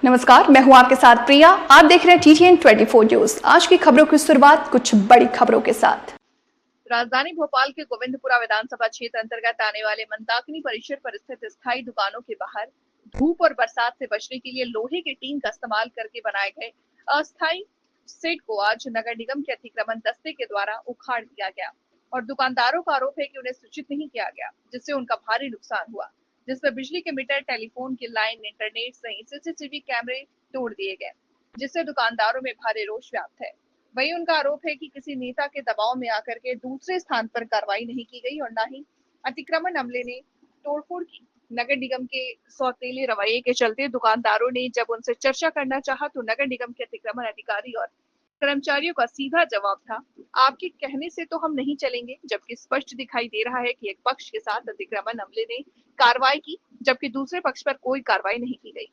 नमस्कार, मैं हूं आपके साथ प्रिया। आप देख रहे हैं TTN 24 न्यूज। आज की खबरों की शुरुआत कुछ बड़ी खबरों के साथ। राजधानी भोपाल के गोविंदपुरा विधानसभा क्षेत्र अंतर्गत आने वाले मंदाकिनी परिसर पर स्थित स्थायी दुकानों के बाहर धूप और बरसात से बचने के लिए लोहे के टीन का इस्तेमाल करके बनाए गए अस्थायी शेड को आज नगर निगम के अतिक्रमण दस्ते के द्वारा उखाड़ दिया गया और दुकानदारों का आरोप है कि उन्हें सूचित नहीं किया गया, जिससे उनका भारी नुकसान हुआ, जिसमें बिजली के मीटर, टेलीफोन की लाइन, इंटरनेट सहित CCTV कैमरे तोड़ दिए गए, जिससे दुकानदारों में भारी रोष व्याप्त है। वहीं उनका आरोप है कि किसी नेता के दबाव में आकर के दूसरे स्थान पर कार्रवाई नहीं की गई और न ही अतिक्रमण अमले ने तोड़फोड़ की। नगर निगम के सौतेले रवैये के चलते दुकानदारों ने जब उनसे चर्चा करना चाहा तो नगर निगम के अतिक्रमण अधिकारी और कर्मचारियों का सीधा जवाब था, आपके कहने से तो हम नहीं चलेंगे। जबकि स्पष्ट दिखाई दे रहा है कि एक पक्ष के साथ अतिक्रमण अमले ने कार्रवाई की, जबकि दूसरे पक्ष पर कोई कार्रवाई नहीं की गई।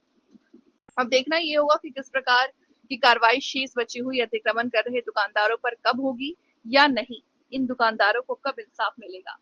अब देखना ये होगा कि किस प्रकार की कार्रवाई शेष बची हुई अतिक्रमण कर रहे दुकानदारों पर कब होगी या नहीं, इन दुकानदारों को कब इंसाफ मिलेगा।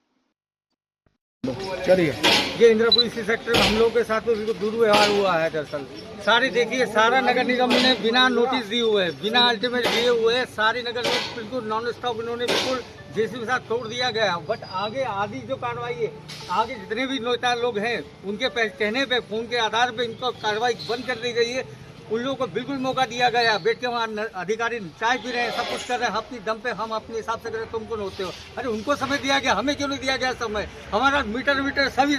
चलिए, ये इंद्रपुरी सेक्टर में हम लोग के साथ तो बिल्कुल दुर्व्यवहार हुआ है। दरअसल सारी देखिए, सारा नगर निगम ने बिना नोटिस दिए हुए, बिना अल्टीमेट दिए हुए सारी नगर निगम बिल्कुल नॉन स्टॉप इन्होंने बिल्कुल जेसीबी के साथ तोड़ दिया गया। बट आगे आदि जो कार्रवाई है, आगे जितने भी नेता लोग हैं उनके कहने पे, फोन के आधार पे इनको कार्रवाई बंद कर दी गई है। उन लोगों को बिल्कुल मौका दिया गया, बैठ के वहाँ अधिकारी चाय पी रहे हैं, सब कुछ कर रहे हैं, अपनी दम पे हम अपने हिसाब से करें, तुमको होते हो। अरे उनको समय दिया गया, हमें क्यों नहीं दिया गया समय? हमारा मीटर सभी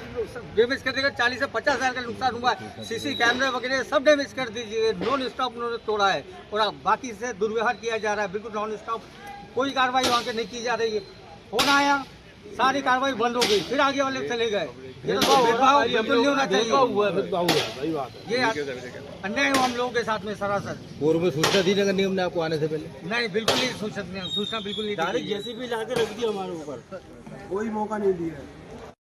डैमेज कर देगा, 40 से 50 हज़ार का नुकसान हुआ है। CC कैमरे वगैरह सब डैमेज कर दीजिए। नॉन स्टॉप उन्होंने तोड़ा है और बाकी से दुर्व्यवहार किया जा रहा है, बिल्कुल नॉन स्टॉप। कोई कार्रवाई वहाँ के नहीं की जा रही है। फोन आया, सारी कार्रवाई बंद हो गई, फिर आगे वाले चले गए। ये तो भेदभाव बिल्कुल नहीं होना चाहिए। ये अन्याय हुआ हम लोगों के साथ में सरासर। पूर्व में सूचना दी नगर निगम ने आपको आने से पहले? नहीं, बिल्कुल नहीं सूचना बिल्कुल नहीं। डायरेक्ट जेसीबी लाके रख दी हमारे ऊपर, कोई मौका नहीं दिया।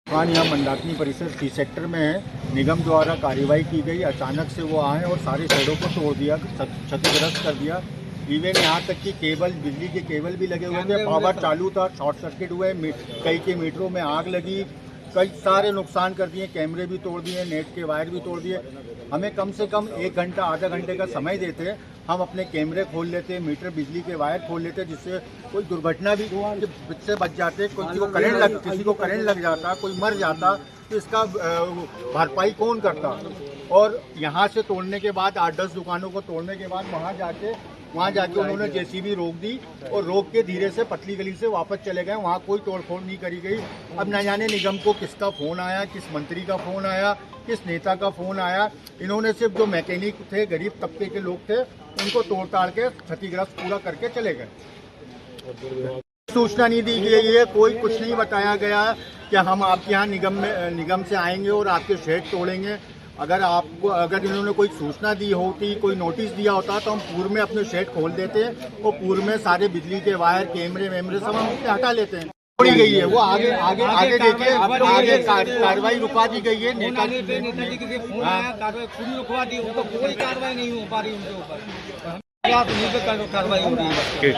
दुकान यहाँ मंदाकिनी परिसर C सेक्टर में है। निगम द्वारा कार्रवाई की गई, अचानक से वो आए और सारे शेडों को तोड़ दिया, क्षतिग्रस्त कर दिया। इवन यहाँ तक कि केबल, बिजली के केबल भी लगे हुए थे, पावर चालू था, शॉर्ट सर्किट हुए, कई के मीटरों में आग लगी, कई सारे नुकसान कर दिए, कैमरे भी तोड़ दिए, नेट के वायर भी तोड़ दिए। हमें कम से कम 1 घंटा आधा घंटे का समय देते, हम अपने कैमरे खोल लेते, मीटर, बिजली के वायर खोल लेते, जिससे कोई दुर्घटना भी से बच जाते। किसी को करंट लग जाता, कोई मर जाता तो इसका भरपाई कौन करता? और यहाँ से तोड़ने के बाद 8-10 दुकानों को तोड़ने के बाद वहाँ जाके उन्होंने जेसीबी रोक दी और रोक के धीरे से पतली गली से वापस चले गए। वहाँ कोई तोड़फोड़ नहीं करी गई। अब न जाने निगम को किसका फ़ोन आया, किस मंत्री का फ़ोन आया, किस नेता का फ़ोन आया। इन्होंने सिर्फ जो मैकेनिक थे, गरीब तबके के लोग थे, उनको तोड़ ताड़ के क्षतिग्रस्त पूरा करके चले सूचना नहीं दी गई है, कोई कुछ नहीं बताया गया कि हम आपके यहाँ निगम से आएंगे और आपके शेड तोड़ेंगे। अगर इन्होंने कोई सूचना दी होती, कोई नोटिस दिया होता तो हम पूर्व में अपने शेड खोल देते और पूर्व में सारे बिजली के वायर, कैमरे वेमरे सब हम उससे हटा लेते हैं। तोड़ी गई है वो, आगे देखिए, आगे कार्रवाई रुका दी गई है। नेताजी पूरी रुकवा दी, उनको कोई कार्रवाई नहीं हो पा रही उनके ऊपर, कार्रवाई हो रही है।